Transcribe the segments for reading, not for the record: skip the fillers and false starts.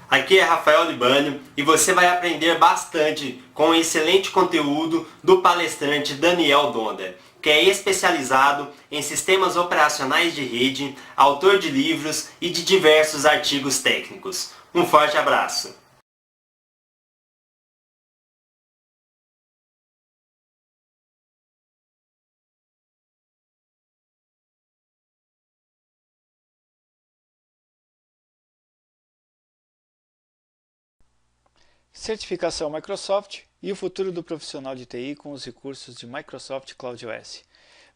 Aqui é Rafael Libânio e você vai aprender bastante com o excelente conteúdo do palestrante Daniel Donder, que é especializado em sistemas operacionais de rede, autor de livros e de diversos artigos técnicos. Um forte abraço! Certificação Microsoft e o futuro do profissional de TI com os recursos de Microsoft CloudOS.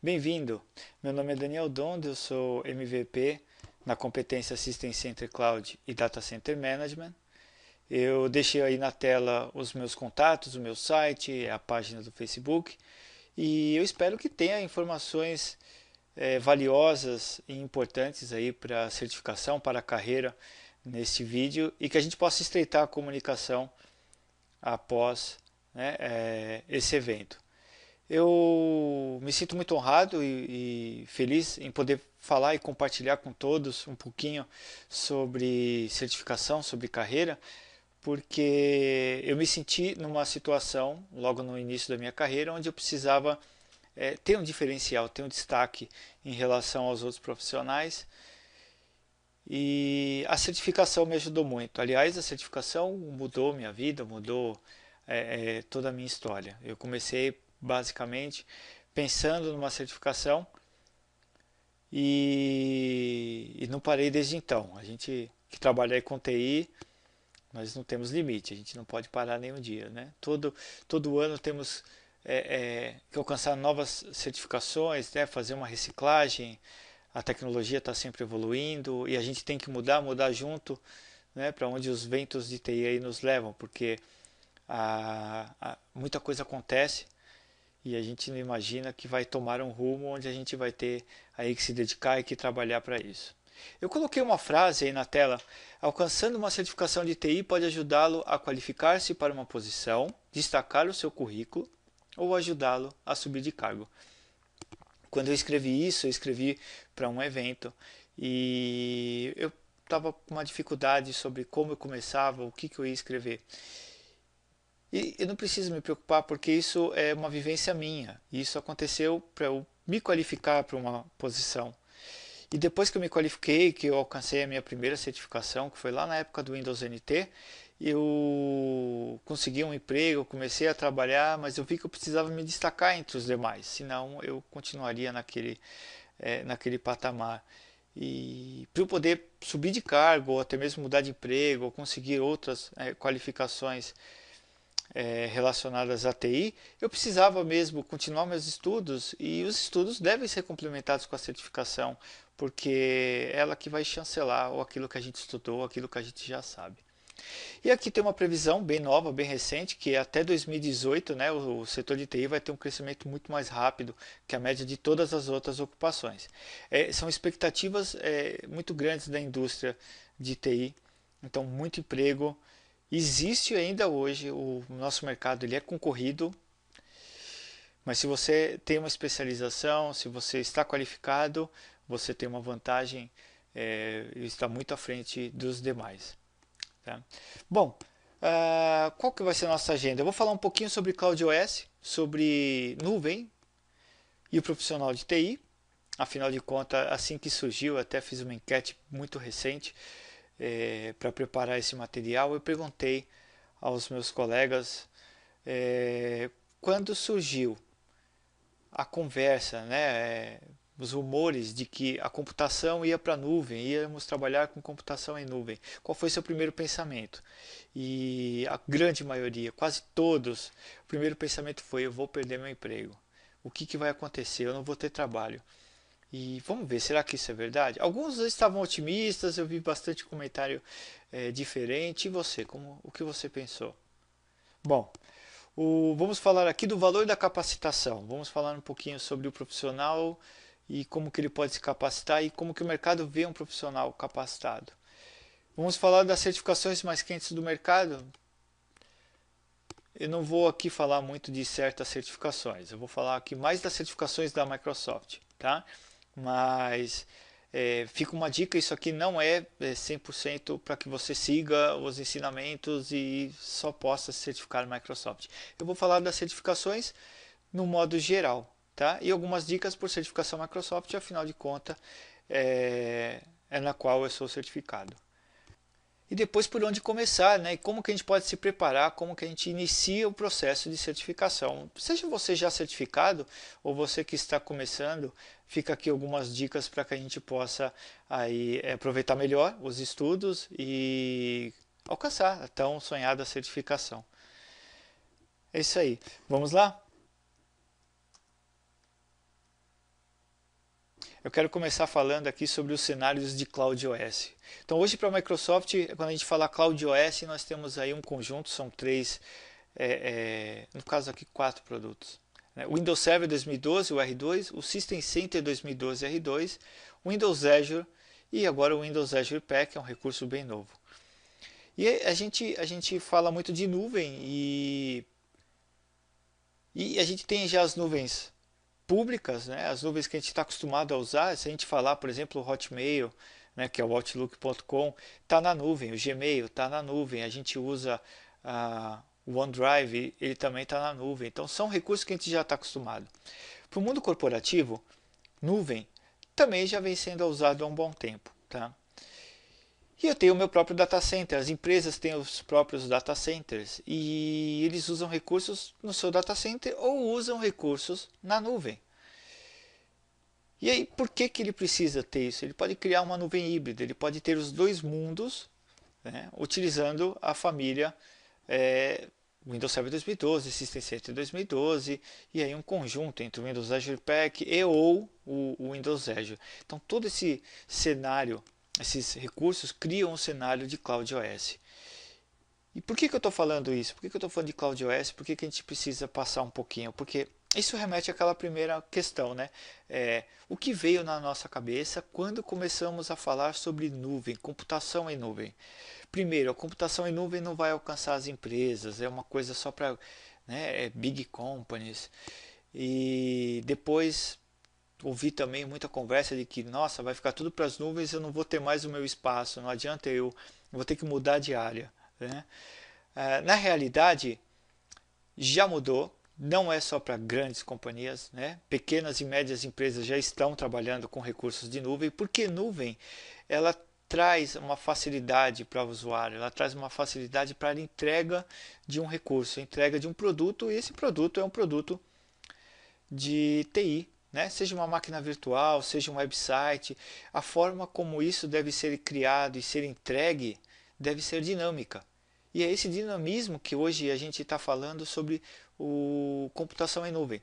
Bem-vindo! Meu nome é Daniel Dond, eu sou MVP na competência System Center Cloud e Data Center Management. Eu deixei aí na tela os meus contatos, o meu site, a página do Facebook e eu espero que tenha informações valiosas e importantes aí para a certificação, para a carreira neste vídeo e que a gente possa estreitar a comunicação após, né, esse evento. Eu me sinto muito honrado e feliz em poder falar e compartilhar com todos um pouquinho sobre certificação, sobre carreira, porque eu me senti numa situação, logo no início da minha carreira, onde eu precisava ter um diferencial, ter um destaque em relação aos outros profissionais. E a certificação me ajudou muito. Aliás, a certificação mudou minha vida, mudou toda a minha história. Eu comecei basicamente pensando numa certificação e não parei desde então. A gente que trabalha aí com TI, nós não temos limite, a gente não pode parar nenhum dia, né? Todo ano temos que alcançar novas certificações, né? Fazer uma reciclagem. A tecnologia está sempre evoluindo e a gente tem que mudar junto, né, para onde os ventos de TI aí nos levam, porque muita coisa acontece e a gente não imagina que vai tomar um rumo onde a gente vai ter aí que se dedicar e que trabalhar para isso. Eu coloquei uma frase aí na tela: alcançando uma certificação de TI pode ajudá-lo a qualificar-se para uma posição, destacar o seu currículo ou ajudá-lo a subir de cargo. Quando eu escrevi isso, eu escrevi para um evento e eu estava com uma dificuldade sobre como eu começava, o que eu ia escrever. E eu não preciso me preocupar porque isso é uma vivência minha. Isso aconteceu para eu me qualificar para uma posição. E depois que eu me qualifiquei, que eu alcancei a minha primeira certificação, que foi lá na época do Windows NT, eu consegui um emprego, comecei a trabalhar, mas eu vi que eu precisava me destacar entre os demais, senão eu continuaria naquele patamar. E para eu poder subir de cargo, ou até mesmo mudar de emprego, ou conseguir outras qualificações relacionadas à TI, eu precisava mesmo continuar meus estudos e os estudos devem ser complementados com a certificação, porque é ela que vai chancelar ou aquilo que a gente estudou, aquilo que a gente já sabe. E aqui tem uma previsão bem nova, bem recente, que até 2018, né, o setor de TI vai ter um crescimento muito mais rápido que a média de todas as outras ocupações. São expectativas muito grandes da indústria de TI, então muito emprego. Existe ainda hoje, o nosso mercado ele é concorrido, mas se você tem uma especialização, se você está qualificado, você tem uma vantagem e está muito à frente dos demais. Tá? Bom, qual que vai ser a nossa agenda? Eu vou falar um pouquinho sobre CloudOS, sobre nuvem e o profissional de TI. Afinal de contas, assim que surgiu, até fiz uma enquete muito recente para preparar esse material. Eu perguntei aos meus colegas quando surgiu a conversa, né, os rumores de que a computação ia para a nuvem, íamos trabalhar com computação em nuvem. Qual foi seu primeiro pensamento? E a grande maioria, quase todos, o primeiro pensamento foi: eu vou perder meu emprego. O que vai acontecer? Eu não vou ter trabalho. E vamos ver, será que isso é verdade? Alguns estavam otimistas, eu vi bastante comentário diferente. E você, o que você pensou? Bom, vamos falar aqui do valor da capacitação. Vamos falar um pouquinho sobre o profissional e como que ele pode se capacitar e como que o mercado vê um profissional capacitado. Vamos falar das certificações mais quentes do mercado. Eu não vou aqui falar muito de certas certificações. Eu vou falar aqui mais das certificações da Microsoft, tá? Mas Fica uma dica, isso aqui não é 100% para que você siga os ensinamentos e só possa se certificar no Microsoft. Eu vou falar das certificações no modo geral, tá? E algumas dicas por certificação Microsoft, afinal de contas, é na qual eu sou certificado. E depois por onde começar, né? E como que a gente pode se preparar, como que a gente inicia o processo de certificação. Seja você já certificado ou você que está começando, fica aqui algumas dicas para que a gente possa aí aproveitar melhor os estudos e alcançar a tão sonhada certificação. É isso aí. Vamos lá? Eu quero começar falando aqui sobre os cenários de CloudOS. Então hoje para a Microsoft, quando a gente fala CloudOS, nós temos aí um conjunto, são três, no caso aqui 4 produtos. O Windows Server 2012, o R2, o System Center 2012 R2, o Windows Azure e agora o Windows Azure Pack, é um recurso bem novo. E a gente fala muito de nuvem e a gente tem já as nuvens públicas, né? As nuvens que a gente está acostumado a usar. Se a gente falar, por exemplo, o Hotmail, né, que é o Outlook.com, está na nuvem, o Gmail está na nuvem, a gente usa o OneDrive, ele também está na nuvem. Então são recursos que a gente já está acostumado. Para o mundo corporativo, nuvem também já vem sendo usado há um bom tempo. Tá? E eu tenho o meu próprio data center, as empresas têm os próprios data centers e eles usam recursos no seu data center ou usam recursos na nuvem. E aí, por que ele precisa ter isso? Ele pode criar uma nuvem híbrida, ele pode ter os dois mundos, né, utilizando a família Windows Server 2012, System Center 2012 e aí um conjunto entre o Windows Azure Pack e ou o Windows Azure. Então todo esse cenário, esses recursos criam um cenário de CloudOS. E por que eu estou falando isso? Por que eu estou falando de CloudOS? Por que a gente precisa passar um pouquinho? Porque isso remete àquela primeira questão, né? O que veio na nossa cabeça quando começamos a falar sobre nuvem, computação em nuvem? Primeiro, a computação em nuvem não vai alcançar as empresas, é uma coisa só para, né, big companies. E depois ouvi também muita conversa de que, nossa, vai ficar tudo para as nuvens, eu não vou ter mais o meu espaço, não adianta eu vou ter que mudar de área. Né? Na realidade, já mudou, não é só para grandes companhias, né? Pequenas e médias empresas já estão trabalhando com recursos de nuvem, porque nuvem ela traz uma facilidade para o usuário, ela traz uma facilidade para a entrega de um recurso, a entrega de um produto, e esse produto é um produto de TI, né? Seja uma máquina virtual, seja um website, a forma como isso deve ser criado e ser entregue deve ser dinâmica. E é esse dinamismo que hoje a gente está falando sobre o computação em nuvem.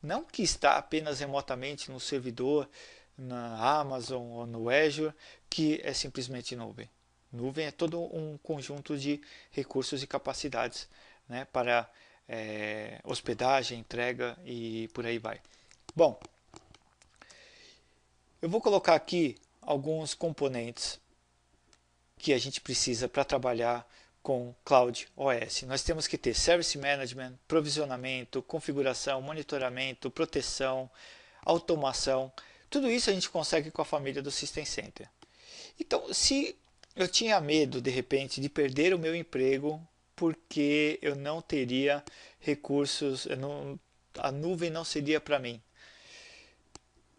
Não que está apenas remotamente no servidor, na Amazon ou no Azure, que é simplesmente nuvem. Nuvem é todo um conjunto de recursos e capacidades, né, para hospedagem, entrega e por aí vai. Bom, eu vou colocar aqui alguns componentes que a gente precisa para trabalhar com Cloud OS. Nós temos que ter Service Management, provisionamento, configuração, monitoramento, proteção, automação. Tudo isso a gente consegue com a família do System Center. Então, se eu tinha medo, de repente, de perder o meu emprego porque eu não teria recursos, a nuvem não seria para mim.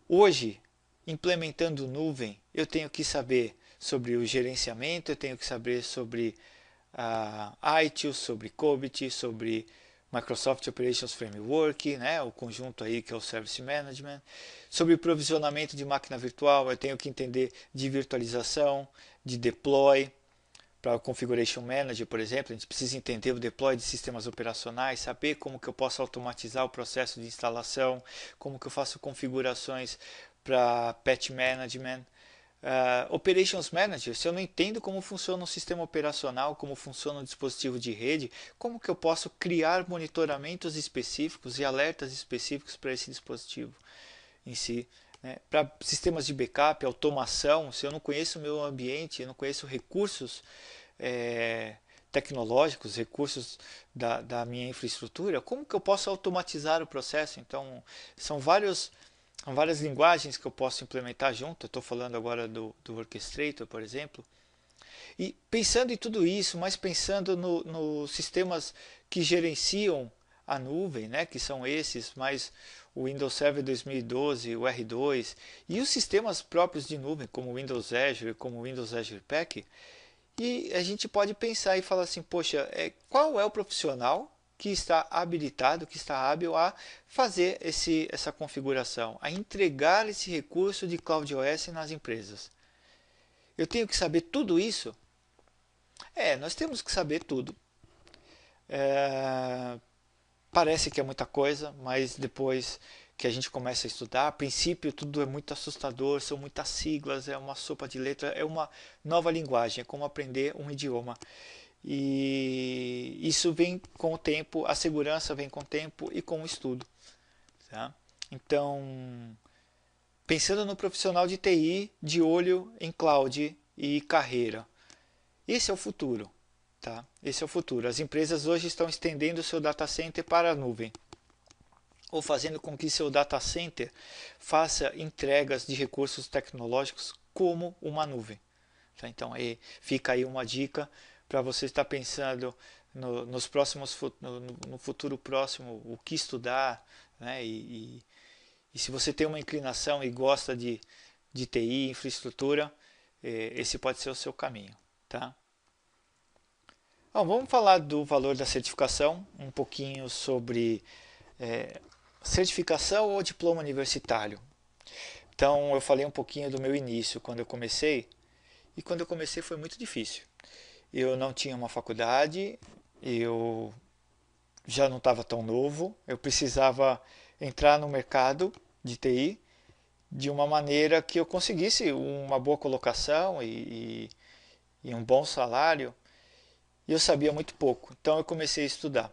Hoje, implementando nuvem, eu tenho que saber sobre o gerenciamento, eu tenho que saber sobre ITIL, sobre COBIT, sobre Microsoft Operations Framework, né, o conjunto aí que é o Service Management. Sobre provisionamento de máquina virtual, eu tenho que entender de virtualização, de deploy. Para o Configuration Manager, por exemplo, a gente precisa entender o deploy de sistemas operacionais, saber como que eu posso automatizar o processo de instalação, como que eu faço configurações para Patch Management. Operations Manager, se eu não entendo como funciona um sistema operacional, como funciona um dispositivo de rede, como que eu posso criar monitoramentos específicos e alertas específicos para esse dispositivo em si. Né? Para sistemas de backup, automação, se eu não conheço o meu ambiente, eu não conheço recursos tecnológicos, recursos da minha infraestrutura, como que eu posso automatizar o processo? Então, são vários Há várias linguagens que eu posso implementar junto. Eu estou falando agora do Orchestrator, por exemplo. E pensando em tudo isso, mas pensando nos sistemas que gerenciam a nuvem, né, que são esses, mais o Windows Server 2012, o R2, e os sistemas próprios de nuvem, como o Windows Azure, como o Windows Azure Pack, e a gente pode pensar e falar assim, poxa, qual é o profissional que está habilitado, que está hábil a fazer essa configuração, a entregar esse recurso de CloudOS nas empresas? Eu tenho que saber tudo isso? Nós temos que saber tudo. Parece que é muita coisa, mas depois que a gente começa a estudar, a princípio tudo é muito assustador, são muitas siglas, é uma sopa de letras, é uma nova linguagem, é como aprender um idioma. E isso vem com o tempo, a segurança vem com o tempo e com o estudo. Tá? Então, pensando no profissional de TI, de olho em cloud e carreira, esse é o futuro. Tá? Esse é o futuro. As empresas hoje estão estendendo o seu data center para a nuvem, ou fazendo com que seu data center faça entregas de recursos tecnológicos como uma nuvem. Tá? Então fica aí uma dica para você estar pensando no futuro próximo, o que estudar, né? E se você tem uma inclinação e gosta de TI, infraestrutura, esse pode ser o seu caminho. Tá? Bom, vamos falar do valor da certificação, um pouquinho sobre certificação ou diploma universitário. Então, eu falei um pouquinho do meu início, quando eu comecei, e quando eu comecei foi muito difícil. Eu não tinha uma faculdade, eu já não estava tão novo, eu precisava entrar no mercado de TI de uma maneira que eu conseguisse uma boa colocação e um bom salário. E eu sabia muito pouco, então eu comecei a estudar.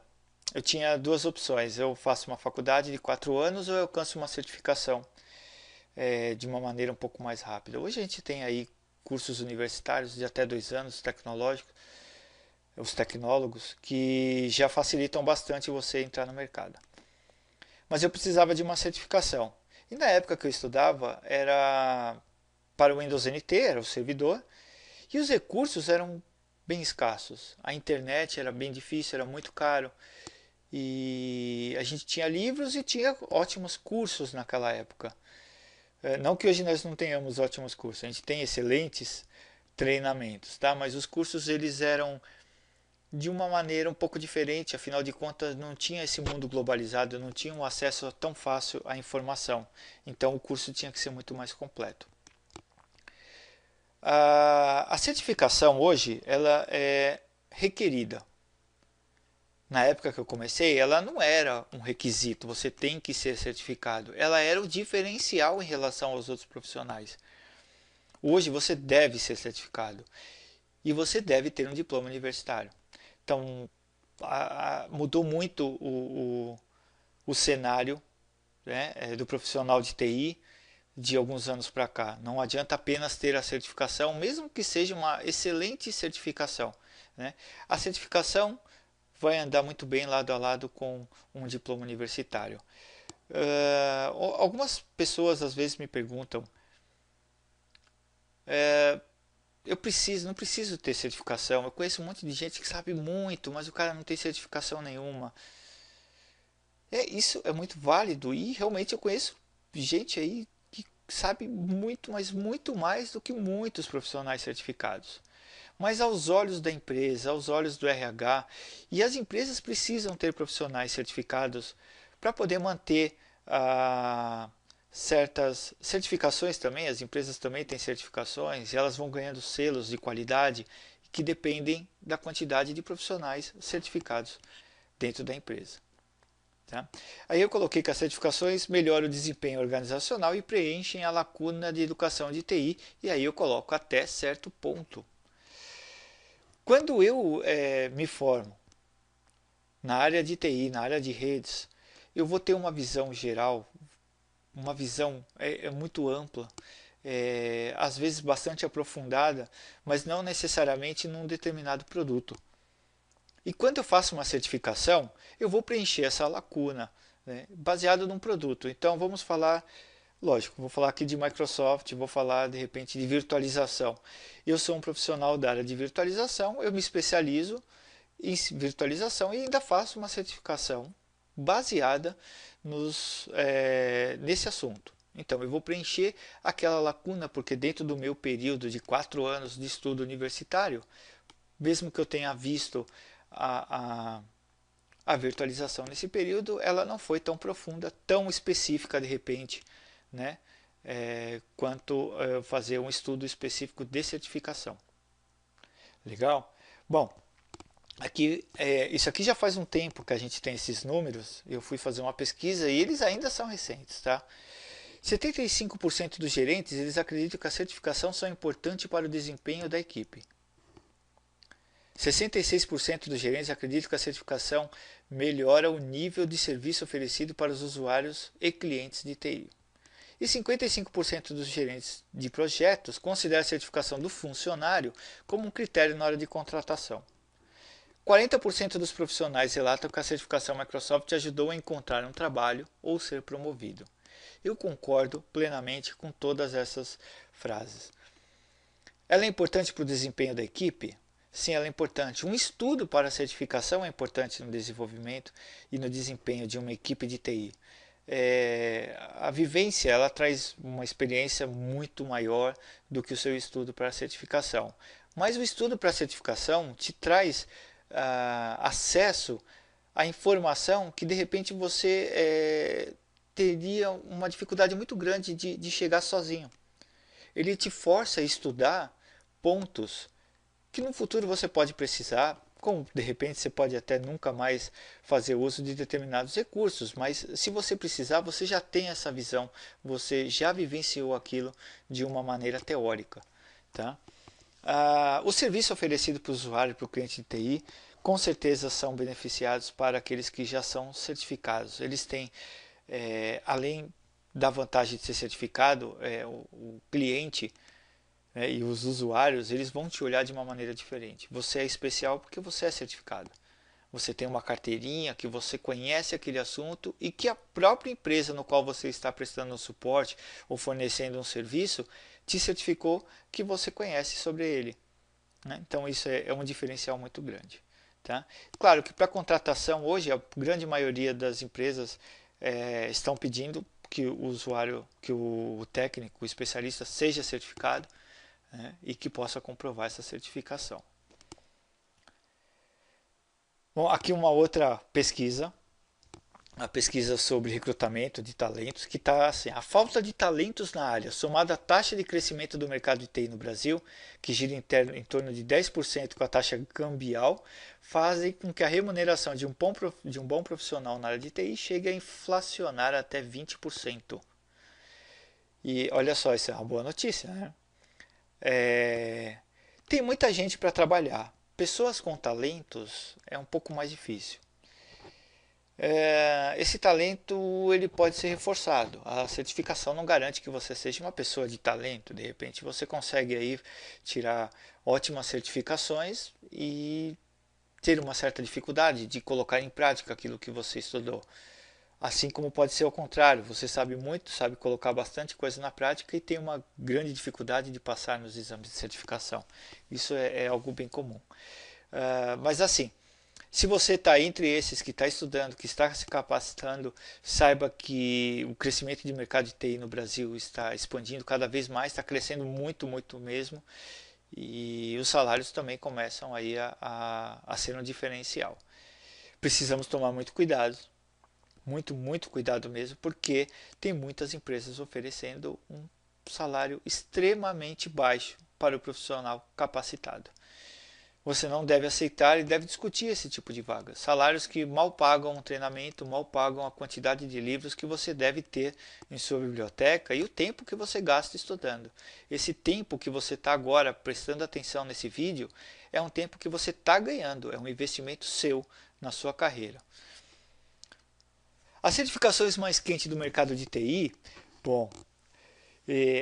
Eu tinha duas opções, eu faço uma faculdade de 4 anos ou eu alcanço uma certificação de uma maneira um pouco mais rápida. Hoje a gente tem aí cursos universitários de até 2 anos, tecnológicos, os tecnólogos, que já facilitam bastante você entrar no mercado. Mas eu precisava de uma certificação. E na época que eu estudava, era para o Windows NT, era o servidor, e os recursos eram bem escassos. A internet era bem difícil, era muito caro. E a gente tinha livros e tinha ótimos cursos naquela época. Não que hoje nós não tenhamos ótimos cursos, a gente tem excelentes treinamentos, tá? Mas os cursos eles eram de uma maneira um pouco diferente, afinal de contas não tinha esse mundo globalizado, não tinha um acesso tão fácil à informação. Então o curso tinha que ser muito mais completo. A certificação hoje ela é requerida. Na época que eu comecei, ela não era um requisito, você tem que ser certificado. Ela era o diferencial em relação aos outros profissionais. Hoje você deve ser certificado e você deve ter um diploma universitário. Então, mudou muito o cenário, né, do profissional de TI de alguns anos para cá. Não adianta apenas ter a certificação, mesmo que seja uma excelente certificação. Né? A certificação vai andar muito bem lado a lado com um diploma universitário. Algumas pessoas às vezes me perguntam, não preciso ter certificação. Eu conheço um monte de gente que sabe muito, mas o cara não tem certificação nenhuma. Isso é muito válido e realmente eu conheço gente aí que sabe muito, mas muito mais do que muitos profissionais certificados. Mas aos olhos da empresa, aos olhos do RH, e as empresas precisam ter profissionais certificados para poder manter certas certificações também, as empresas também têm certificações, e elas vão ganhando selos de qualidade que dependem da quantidade de profissionais certificados dentro da empresa. Tá? Aí eu coloquei que as certificações melhoram o desempenho organizacional e preenchem a lacuna de educação de TI, e aí eu coloco até certo ponto. Quando eu me formo na área de TI, na área de redes, eu vou ter uma visão geral, uma visão muito ampla, às vezes bastante aprofundada, mas não necessariamente num determinado produto. E quando eu faço uma certificação, eu vou preencher essa lacuna, né, baseado num produto. Então vamos falar Lógico, vou falar aqui de Microsoft, vou falar de repente de virtualização. Eu sou um profissional da área de virtualização, eu me especializo em virtualização e ainda faço uma certificação baseada nesse assunto. Então, eu vou preencher aquela lacuna, porque dentro do meu período de 4 anos de estudo universitário, mesmo que eu tenha visto a virtualização nesse período, ela não foi tão profunda, tão específica de repente, né? Quanto fazer um estudo específico de certificação. Legal? Bom, aqui, isso aqui já faz um tempo que a gente tem esses números. Eu fui fazer uma pesquisa e eles ainda são recentes, tá? 75% dos gerentes eles acreditam que a certificação são importante para o desempenho da equipe. 66% dos gerentes acreditam que a certificação melhora o nível de serviço oferecido para os usuários e clientes de TI. E 55% dos gerentes de projetos consideram a certificação do funcionário como um critério na hora de contratação. 40% dos profissionais relatam que a certificação Microsoft ajudou a encontrar um trabalho ou ser promovido. Eu concordo plenamente com todas essas frases. Ela é importante para o desempenho da equipe? Sim, ela é importante. Um estudo para a certificação é importante no desenvolvimento e no desempenho de uma equipe de TI. A vivência ela traz uma experiência muito maior do que o seu estudo para a certificação. Mas o estudo para a certificação te traz acesso à informação que de repente você teria uma dificuldade muito grande de chegar sozinho. Ele te força a estudar pontos que no futuro você pode precisar, como de repente você pode até nunca mais fazer uso de determinados recursos, mas se você precisar, você já tem essa visão, você já vivenciou aquilo de uma maneira teórica. Tá? O serviço oferecido para o usuário e para o cliente de TI, com certeza são beneficiados para aqueles que já são certificados. Eles têm, além da vantagem de ser certificado, o cliente e os usuários eles vão te olhar de uma maneira diferente. Você é especial porque você é certificado. Você tem uma carteirinha que você conhece aquele assunto e que a própria empresa no qual você está prestando um suporte ou fornecendo um serviço te certificou que você conhece sobre ele. Então isso é um diferencial muito grande. Tá? Claro que para contratação hoje a grande maioria das empresas estão pedindo que o usuário, que o técnico, o especialista seja certificado, e que possa comprovar essa certificação. Bom, aqui uma outra pesquisa, a pesquisa sobre recrutamento de talentos, que está assim, a falta de talentos na área, somada à taxa de crescimento do mercado de TI no Brasil, que gira em torno de 10% com a taxa cambial, fazem com que a remuneração de um bom profissional na área de TI chegue a inflacionar até 20%. E olha só, isso é uma boa notícia, né? Tem muita gente para trabalhar. Pessoas com talentos é um pouco mais difícil. Esse talento ele pode ser reforçado. A certificação não garante que você seja uma pessoa de talento. De repente você consegue aí tirar ótimas certificações e ter uma certa dificuldade de colocar em prática aquilo que você estudou. Assim como pode ser ao contrário, você sabe muito, sabe colocar bastante coisa na prática e tem uma grande dificuldade de passar nos exames de certificação. Isso é algo bem comum. Mas assim, se você está entre esses que está estudando, que está se capacitando, saiba que o crescimento de mercado de TI no Brasil está expandindo cada vez mais, está crescendo muito, muito mesmo. E os salários também começam aí a ser um diferencial. Precisamos tomar muito cuidado. Muito cuidado mesmo, porque tem muitas empresas oferecendo um salário extremamente baixo para o profissional capacitado. Você não deve aceitar e deve discutir esse tipo de vaga. Salários que mal pagam um treinamento, mal pagam a quantidade de livros que você deve ter em sua biblioteca e o tempo que você gasta estudando. Esse tempo que você está agora prestando atenção nesse vídeo é um tempo que você está ganhando, é um investimento seu na sua carreira. As certificações mais quentes do mercado de TI, bom,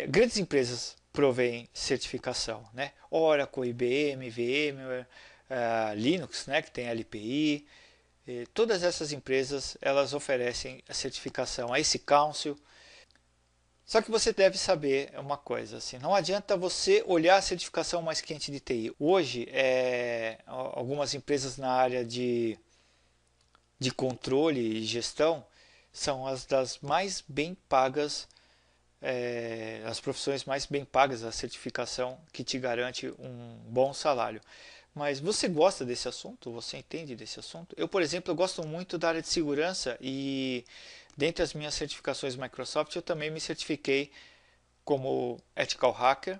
grandes empresas provêm certificação, né? Oracle, IBM, VMware, Linux, né, que tem LPI, todas essas empresas elas oferecem a certificação a esse Council. Só que você deve saber uma coisa, assim, não adianta você olhar a certificação mais quente de TI. Hoje, algumas empresas na área de controle e gestão são as das mais bem pagas, as profissões mais bem pagas, a certificação que te garante um bom salário. Mas você gosta desse assunto? Você entende desse assunto? Eu, por exemplo, eu gosto muito da área de segurança e dentre as minhas certificações Microsoft, eu também me certifiquei como Ethical Hacker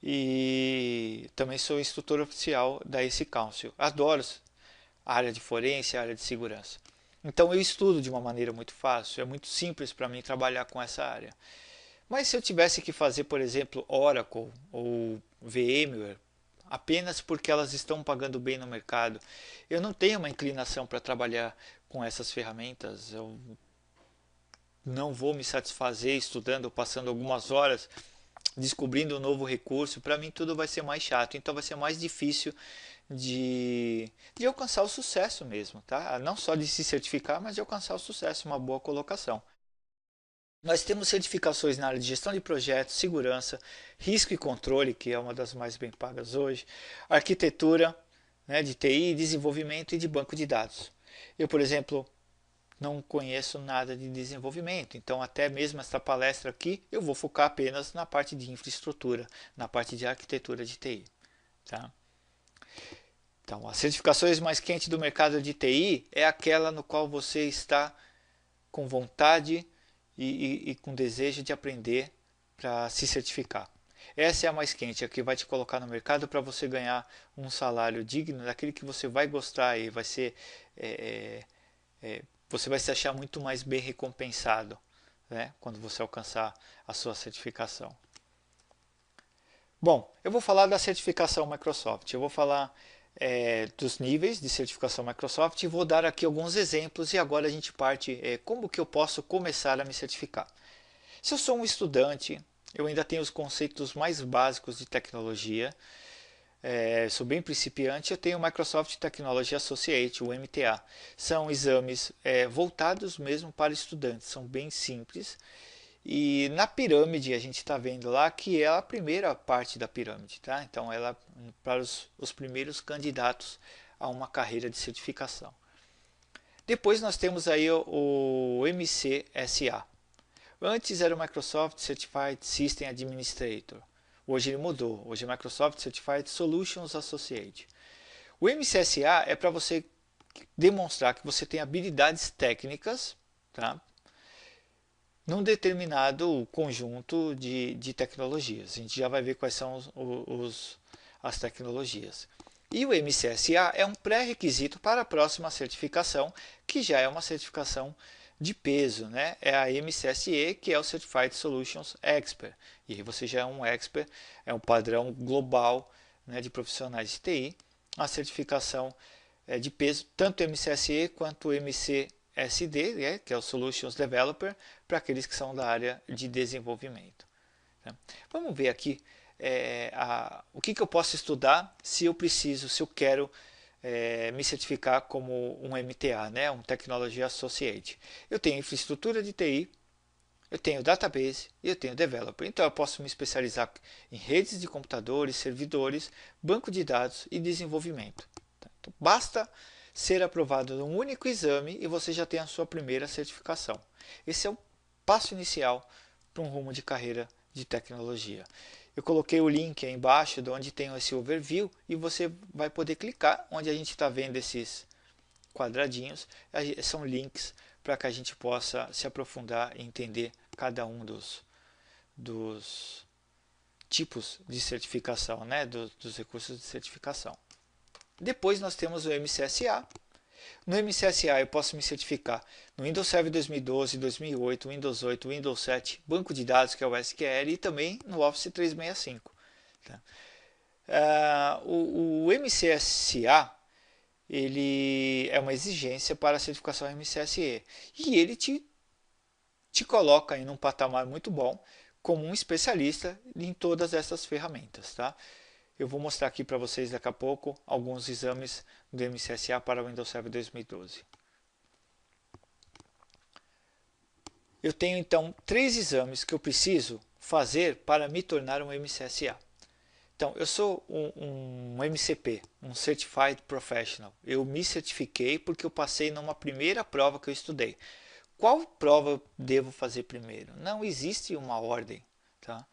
e também sou instrutor oficial da AC Council. Adoro a área de forense, a área de segurança. Então eu estudo de uma maneira muito fácil, é muito simples para mim trabalhar com essa área. Mas se eu tivesse que fazer, por exemplo, Oracle ou VMware, apenas porque elas estão pagando bem no mercado, eu não tenho uma inclinação para trabalhar com essas ferramentas, eu não vou me satisfazer estudando, passando algumas horas descobrindo um novo recurso, para mim tudo vai ser mais chato, então vai ser mais difícil de alcançar o sucesso mesmo, tá? Não só de se certificar, mas de alcançar o sucesso, uma boa colocação. Nós temos certificações na área de gestão de projetos, segurança, risco e controle, que é uma das mais bem pagas hoje, arquitetura, né, de TI, desenvolvimento e de banco de dados. Eu, por exemplo, não conheço nada de desenvolvimento, então até mesmo esta palestra aqui eu vou focar apenas na parte de infraestrutura, na parte de arquitetura de TI. Tá? Então, as certificações mais quentes do mercado de TI é aquela no qual você está com vontade e com desejo de aprender para se certificar. Essa é a mais quente, a que vai te colocar no mercado para você ganhar um salário digno daquele que você vai gostar e vai ser, você vai se achar muito mais bem recompensado, né, quando você alcançar a sua certificação. Bom, eu vou falar da certificação Microsoft, eu vou falar dos níveis de certificação Microsoft e vou dar aqui alguns exemplos e agora a gente parte como que eu posso começar a me certificar. Se eu sou um estudante, eu ainda tenho os conceitos mais básicos de tecnologia, sou bem principiante, eu tenho o Microsoft Technology Associate, o MTA. São exames voltados mesmo para estudantes, são bem simples. E na pirâmide a gente está vendo lá que é a primeira parte da pirâmide, tá? Então ela para os primeiros candidatos a uma carreira de certificação. Depois nós temos aí o MCSA. Antes era o Microsoft Certified System Administrator. Hoje ele mudou. Hoje é Microsoft Certified Solutions Associate. O MCSA é para você demonstrar que você tem habilidades técnicas, tá, num determinado conjunto de tecnologias. A gente já vai ver quais são as tecnologias. E o MCSA é um pré-requisito para a próxima certificação, que já é uma certificação de peso, né? É a MCSE, que é o Certified Solutions Expert. E aí você já é um expert, é um padrão global, né, de profissionais de TI. A certificação de peso, tanto o MCSE quanto o MCSD, né, que é o Solutions Developer, para aqueles que são da área de desenvolvimento. Tá? Vamos ver aqui o que eu posso estudar se eu preciso, se eu quero me certificar como um MTA, né, um Technology Associate. Eu tenho infraestrutura de TI, eu tenho database e eu tenho developer. Então eu posso me especializar em redes de computadores, servidores, banco de dados e desenvolvimento. Então, basta ser aprovado num único exame e você já tem a sua primeira certificação. Esse é o passo inicial para um rumo de carreira de tecnologia. Eu coloquei o link aí embaixo de onde tem esse overview e você vai poder clicar onde a gente está vendo esses quadradinhos. São links para que a gente possa se aprofundar e entender cada um dos tipos de certificação, né? dos recursos de certificação. Depois nós temos o MCSA. No MCSA eu posso me certificar no Windows Server 2012, 2008, Windows 8, Windows 7, banco de dados que é o SQL e também no Office 365. Tá? O MCSA ele é uma exigência para a certificação MCSE e ele te coloca em um patamar muito bom como um especialista em todas essas ferramentas. Tá? Eu vou mostrar aqui para vocês daqui a pouco alguns exames do MCSA para o Windows Server 2012. eu tenho então 3 exames que eu preciso fazer para me tornar um MCSA. Então, eu sou um MCP, um Certified Professional. Eu me certifiquei porque eu passei numa primeira prova que eu estudei. Qual prova eu devo fazer primeiro? Não existe uma ordem. Tá?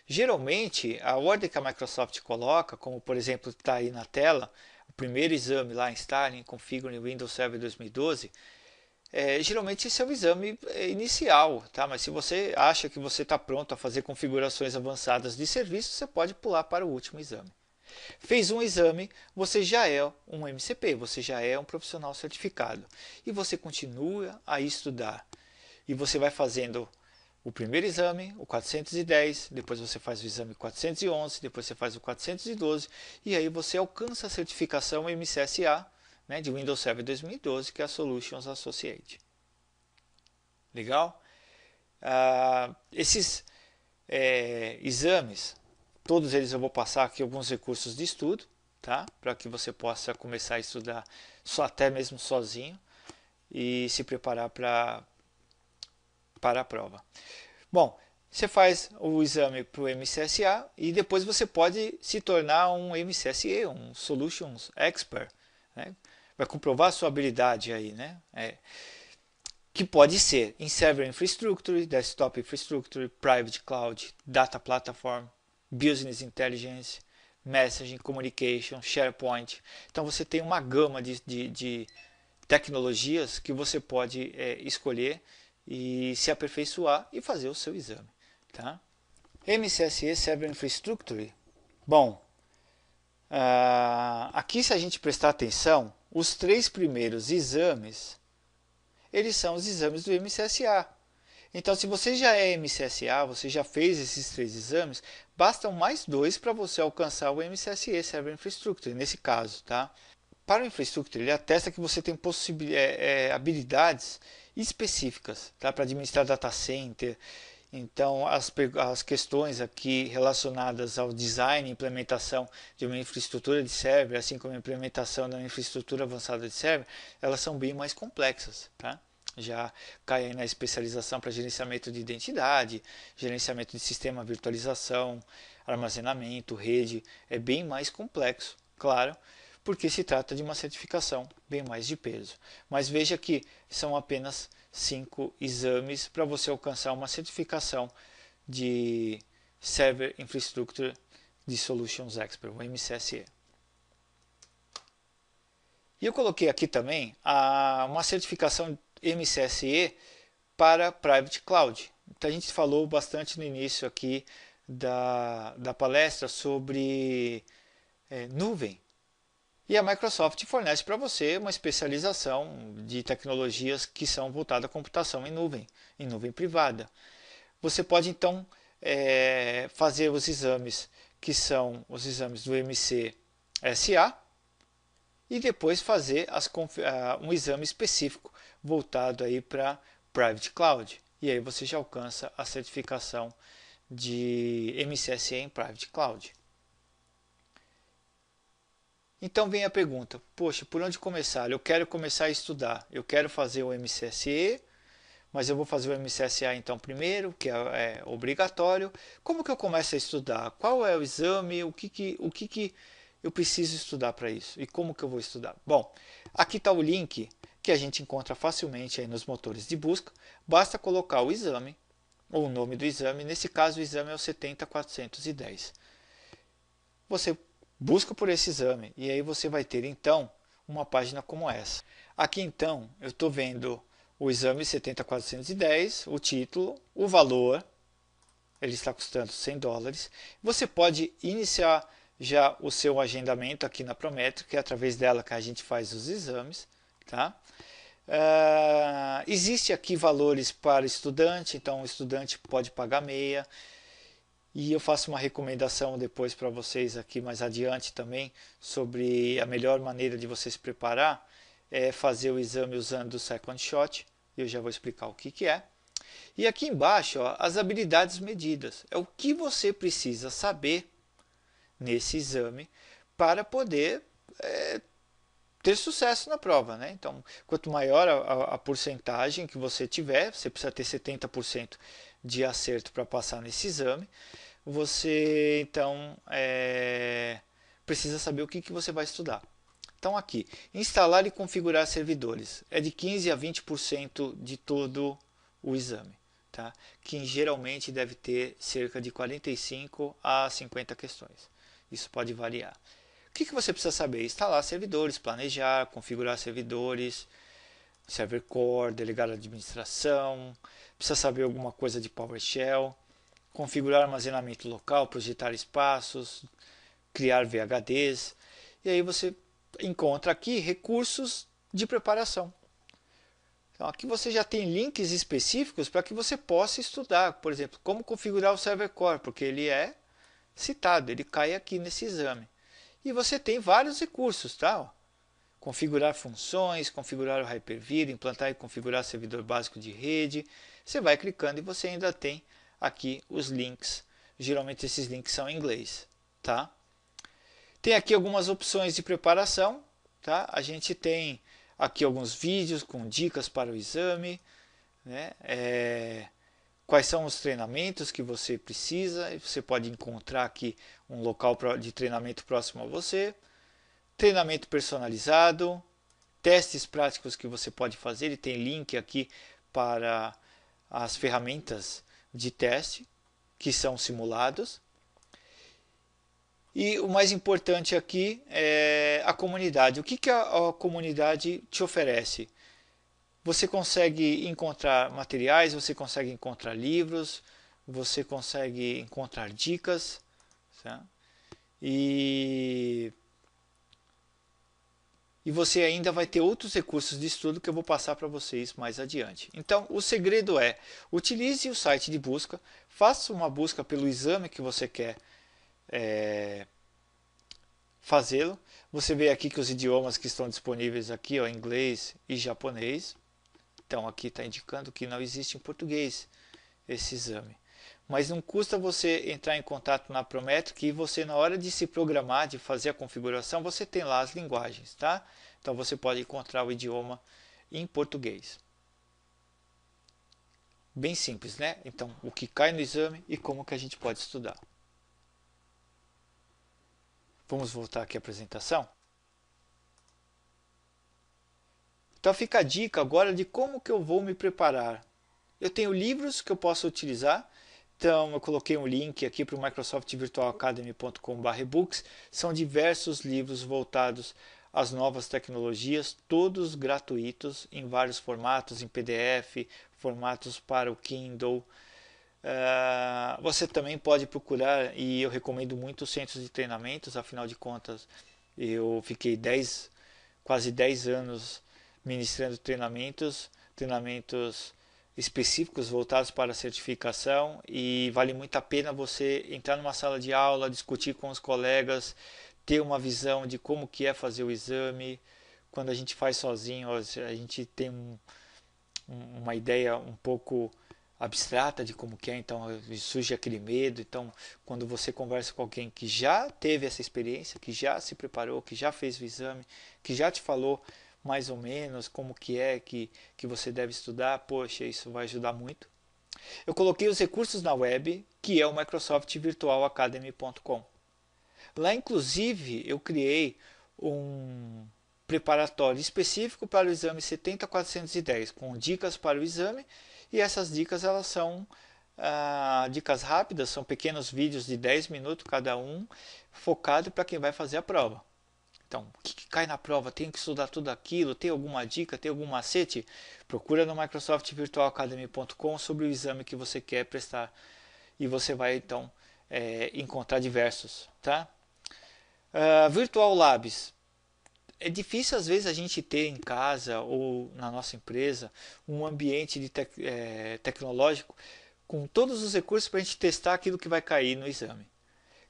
Geralmente, a ordem que a Microsoft coloca, como por exemplo está aí na tela, o primeiro exame lá, Installing Configuring Windows Server 2012, geralmente esse é o exame inicial, tá? Mas se você acha que você está pronto a fazer configurações avançadas de serviço, você pode pular para o último exame. Fez um exame, você já é um MCP, você já é um profissional certificado. E você continua a estudar. E você vai fazendo o primeiro exame, o 410, depois você faz o exame 411, depois você faz o 412, e aí você alcança a certificação MCSA, né, de Windows Server 2012, que é a Solutions Associate. Legal? Esses exames, todos eles eu vou passar aqui alguns recursos de estudo, tá? Para que você possa começar a estudar até mesmo sozinho e se preparar para a prova. Bom, você faz o exame para o MCSA e depois você pode se tornar um MCSE, um Solutions Expert, né? Vai comprovar a sua habilidade aí, né? Que pode ser em Server Infrastructure, Desktop Infrastructure, Private Cloud, Data Platform, Business Intelligence, Messaging, Communication, SharePoint. Então você tem uma gama de tecnologias que você pode escolher e se aperfeiçoar e fazer o seu exame. Tá? MCSE Server Infrastructure. Bom, aqui se a gente prestar atenção, os 3 primeiros exames, eles são os exames do MCSA. Então, se você já é MCSA, você já fez esses 3 exames, bastam mais 2 para você alcançar o MCSE Server Infrastructure, nesse caso. Tá? Para o Infrastructure, ele atesta que você tem habilidades específicas, tá? Para administrar data center. Então, as questões aqui relacionadas ao design e implementação de uma infraestrutura de server, assim como a implementação da infraestrutura avançada de server, elas são bem mais complexas. Tá? Já cai aí na especialização para gerenciamento de identidade, gerenciamento de sistema, virtualização, armazenamento, rede. É bem mais complexo, claro, porque se trata de uma certificação bem mais de peso. Mas veja que são apenas 5 exames para você alcançar uma certificação de Server Infrastructure de Solutions Expert, o MCSE. E eu coloquei aqui também uma certificação MCSE para Private Cloud. Então a gente falou bastante no início aqui da palestra sobre nuvem. E a Microsoft fornece para você uma especialização de tecnologias que são voltadas à computação em nuvem privada. Você pode então fazer os exames que são os exames do MCSA e depois fazer um exame específico voltado aí para Private Cloud. E aí você já alcança a certificação de MCSE em Private Cloud. Então vem a pergunta, poxa, por onde começar? Eu quero começar a estudar, eu quero fazer o MCSE, mas eu vou fazer o MCSA então primeiro, que é obrigatório. Como que eu começo a estudar? Qual é o exame? O que eu preciso estudar para isso? E como que eu vou estudar? Bom, aqui está o link que a gente encontra facilmente aí nos motores de busca. Basta colocar o exame, ou o nome do exame, nesse caso o exame é o 70410. Você busca por esse exame e aí você vai ter então uma página como essa. Aqui então eu estou vendo o exame 70410, o título, o valor, ele está custando $100. Você pode iniciar já o seu agendamento aqui na Prometro, que é através dela que a gente faz os exames. Tá? Existe aqui valores para estudante, então o estudante pode pagar meia. E eu faço uma recomendação depois para vocês aqui mais adiante também sobre a melhor maneira de você se preparar é fazer o exame usando o Second Shot. Eu já vou explicar o que é. E aqui embaixo, ó, as habilidades medidas. É o que você precisa saber nesse exame para poder ter sucesso na prova, né? Então, quanto maior a porcentagem que você tiver, você precisa ter 70% de acerto para passar nesse exame, você então precisa saber o que você vai estudar. Então aqui, instalar e configurar servidores, é de 15 a 20% de todo o exame, tá? Que geralmente deve ter cerca de 45 a 50 questões, isso pode variar. O que você precisa saber? Instalar servidores, planejar, configurar servidores, server core, delegar a administração, precisa saber alguma coisa de PowerShell, configurar armazenamento local, projetar espaços, criar VHDs, e aí você encontra aqui recursos de preparação. Então aqui você já tem links específicos para que você possa estudar, por exemplo, como configurar o server core, porque ele é citado, ele cai aqui nesse exame. E você tem vários recursos, tá? Configurar funções, configurar o Hyper-V, implantar e configurar servidor básico de rede. Você vai clicando e você ainda tem aqui os links. Geralmente esses links são em inglês, tá? Tem aqui algumas opções de preparação, tá? A gente tem aqui alguns vídeos com dicas para o exame, né? Quais são os treinamentos que você precisa, você pode encontrar aqui um local de treinamento próximo a você, treinamento personalizado, testes práticos que você pode fazer, ele tem link aqui para as ferramentas de teste que são simulados. E o mais importante aqui é a comunidade. O que a comunidade te oferece? Você consegue encontrar materiais, você consegue encontrar livros, você consegue encontrar dicas, tá? E você ainda vai ter outros recursos de estudo que eu vou passar para vocês mais adiante. Então, o segredo é, utilize o site de busca, faça uma busca pelo exame que você quer fazê-lo. Você vê aqui que os idiomas que estão disponíveis aqui, ó, inglês e japonês. Então aqui está indicando que não existe em português esse exame. Mas não custa você entrar em contato na Prometric e você, na hora de se programar, de fazer a configuração, você tem lá as linguagens, tá? Então você pode encontrar o idioma em português. Bem simples, né? Então, o que cai no exame e como que a gente pode estudar. Vamos voltar aqui à apresentação? Então fica a dica agora de como que eu vou me preparar. Eu tenho livros que eu posso utilizar. Então eu coloquei um link aqui para o microsoftvirtualacademy.com/ebooks. São diversos livros voltados às novas tecnologias, todos gratuitos, em vários formatos, em PDF, formatos para o Kindle. Você também pode procurar, e eu recomendo muito os centros de treinamentos, afinal de contas eu fiquei quase 10 anos ministrando treinamentos específicos voltados para a certificação, e vale muito a pena você entrar numa sala de aula, discutir com os colegas, ter uma visão de como que é fazer o exame. Quando a gente faz sozinho, a gente tem uma ideia um pouco abstrata de como que é, então surge aquele medo. Então, quando você conversa com alguém que já teve essa experiência, que já se preparou, que já fez o exame, que já te falou mais ou menos como que é que você deve estudar, poxa, isso vai ajudar muito. Eu coloquei os recursos na web, que é o microsoftvirtualacademy.com. Lá, inclusive, eu criei um preparatório específico para o exame 70410, com dicas para o exame, e essas dicas elas são dicas rápidas, são pequenos vídeos de 10 minutos cada um, focado para quem vai fazer a prova. Então, o que cai na prova? Tem que estudar tudo aquilo? Tem alguma dica? Tem algum macete? Procura no microsoftvirtualacademy.com sobre o exame que você quer prestar. E você vai, então, encontrar diversos. Tá? Virtual Labs. É difícil, às vezes, a gente ter em casa ou na nossa empresa um ambiente tecnológico com todos os recursos para a gente testar aquilo que vai cair no exame.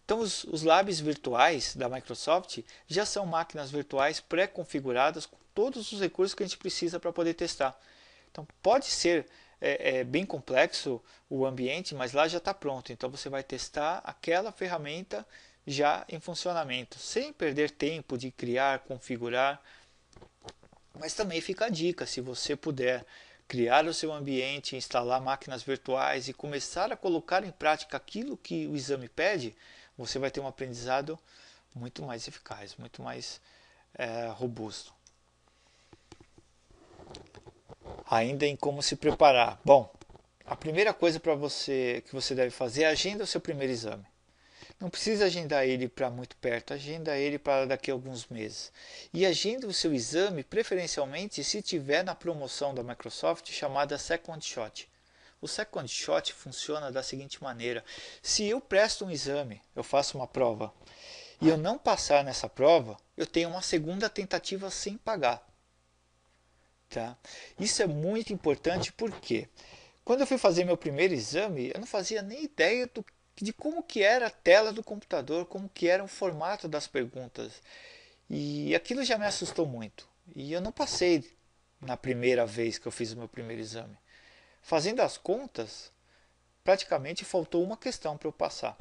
Então, os labs virtuais da Microsoft já são máquinas virtuais pré-configuradas com todos os recursos que a gente precisa para poder testar. Então, pode ser bem complexo o ambiente, mas lá já está pronto. Então, você vai testar aquela ferramenta já em funcionamento, sem perder tempo de criar, configurar. Mas também fica a dica, se você puder criar o seu ambiente, instalar máquinas virtuais e começar a colocar em prática aquilo que o exame pede, você vai ter um aprendizado muito mais eficaz, muito mais robusto. Ainda em como se preparar. Bom, a primeira coisa que você deve fazer é agenda o seu primeiro exame. Não precisa agendar ele para muito perto, agenda ele para daqui a alguns meses. E agenda o seu exame, preferencialmente, se tiver na promoção da Microsoft chamada Second Shot. O Second Shot funciona da seguinte maneira: se eu presto um exame, eu faço uma prova, e eu não passar nessa prova, eu tenho uma segunda tentativa sem pagar. Tá? Isso é muito importante porque quando eu fui fazer meu primeiro exame, eu não fazia nem ideia de como que era a tela do computador, como que era o formato das perguntas. E aquilo já me assustou muito. E eu não passei na primeira vez que eu fiz o meu primeiro exame. Fazendo as contas, praticamente faltou uma questão para eu passar.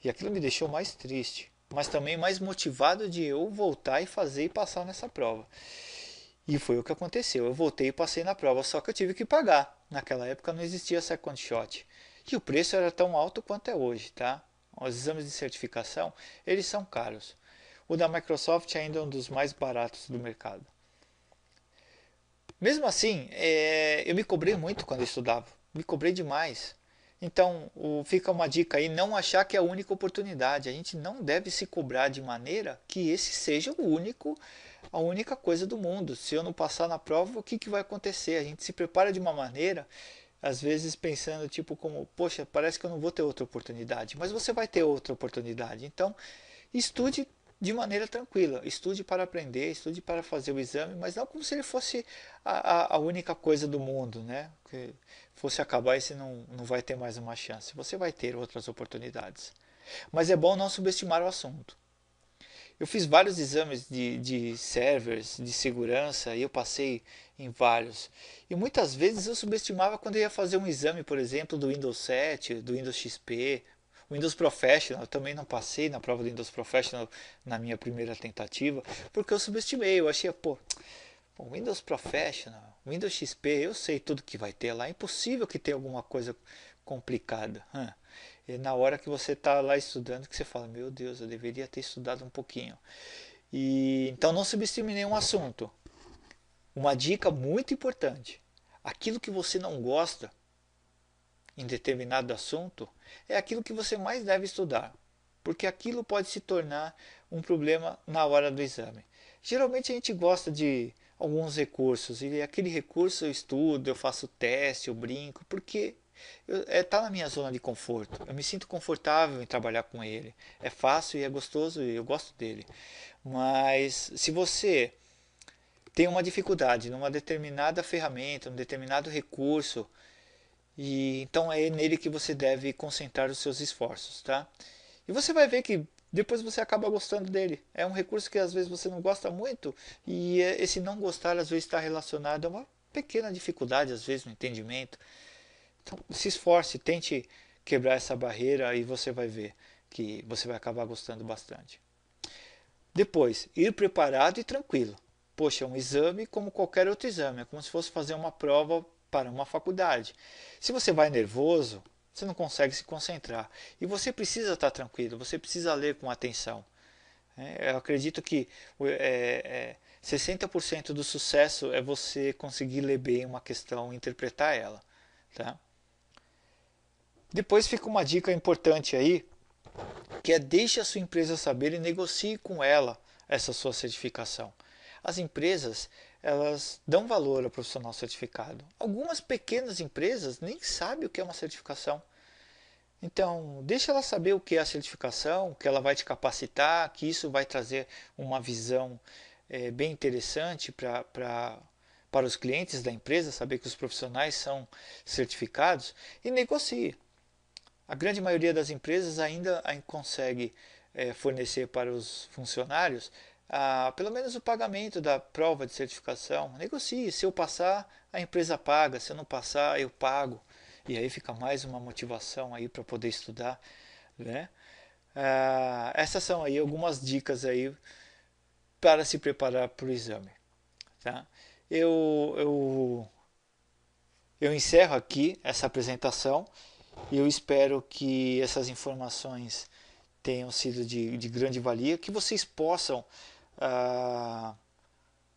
E aquilo me deixou mais triste, mas também mais motivado de eu voltar e fazer e passar nessa prova. E foi o que aconteceu. Eu voltei e passei na prova, só que eu tive que pagar. Naquela época não existia Second Shot. E o preço era tão alto quanto é hoje, tá? Os exames de certificação, eles são caros. O da Microsoft ainda é um dos mais baratos do mercado. Mesmo assim, eu me cobrei muito quando eu estudava. Me cobrei demais. Então, fica uma dica aí, não achar que é a única oportunidade. A gente não deve se cobrar de maneira que esse seja a única coisa do mundo. Se eu não passar na prova, o que vai acontecer? A gente se prepara de uma maneira, às vezes pensando tipo como, poxa, parece que eu não vou ter outra oportunidade. Mas você vai ter outra oportunidade. Então, estude de maneira tranquila. Estude para aprender, estude para fazer o exame, mas não como se ele fosse a única coisa do mundo, né? Que fosse acabar e você não vai ter mais uma chance. Você vai ter outras oportunidades. Mas é bom não subestimar o assunto. Eu fiz vários exames de servers, de segurança, e eu passei em vários. E muitas vezes eu subestimava quando eu ia fazer um exame, por exemplo, do Windows 7, do Windows XP, Windows Professional. Eu também não passei na prova do Windows Professional na minha primeira tentativa, porque eu subestimei. Eu achei, pô, Windows Professional, Windows XP, eu sei tudo que vai ter lá. É impossível que tenha alguma coisa complicada. E na hora que você está lá estudando, que você fala, meu Deus, eu deveria ter estudado um pouquinho. E então não subestime nenhum assunto. Uma dica muito importante: aquilo que você não gosta em determinado assunto é aquilo que você mais deve estudar, porque aquilo pode se tornar um problema na hora do exame. Geralmente a gente gosta de alguns recursos e aquele recurso eu estudo, eu faço teste, eu brinco, porque está na minha zona de conforto. Eu me sinto confortável em trabalhar com ele. É fácil e é gostoso e eu gosto dele. Mas se você tem uma dificuldade numa determinada ferramenta, num determinado recurso, e então é nele que você deve concentrar os seus esforços, tá? E você vai ver que depois você acaba gostando dele. É um recurso que às vezes você não gosta muito e esse não gostar às vezes está relacionado a uma pequena dificuldade, às vezes no entendimento. Então se esforce, tente quebrar essa barreira e você vai ver que você vai acabar gostando bastante. Depois, ir preparado e tranquilo. Poxa, um exame como qualquer outro exame, é como se fosse fazer uma prova para uma faculdade. Se você vai nervoso, você não consegue se concentrar. E você precisa estar tranquilo, você precisa ler com atenção. Eu acredito que 60% do sucesso é você conseguir ler bem uma questão e interpretar ela. Tá? Depois fica uma dica importante aí, que é deixe a sua empresa saber e negocie com ela essa sua certificação. As empresas, elas dão valor ao profissional certificado. Algumas pequenas empresas nem sabem o que é uma certificação. Então, deixa ela saber o que é a certificação, que ela vai te capacitar, que isso vai trazer uma visão bem interessante para os clientes da empresa, saber que os profissionais são certificados, e negocie. A grande maioria das empresas ainda consegue fornecer para os funcionários pelo menos o pagamento da prova de certificação. Negocie, se eu passar, a empresa paga, se eu não passar, eu pago. E aí fica mais uma motivação aí para poder estudar, né? Essas são aí algumas dicas aí para se preparar para o exame. Tá? Eu, eu, eu encerro aqui essa apresentação e eu espero que essas informações tenham sido de grande valia, que vocês possam ah,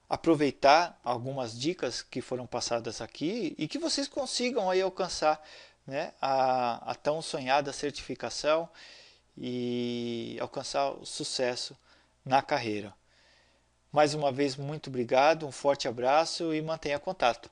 aproveitar algumas dicas que foram passadas aqui e que vocês consigam aí alcançar, né, a tão sonhada certificação e alcançar o sucesso na carreira. Mais uma vez, muito obrigado, um forte abraço e mantenha contato.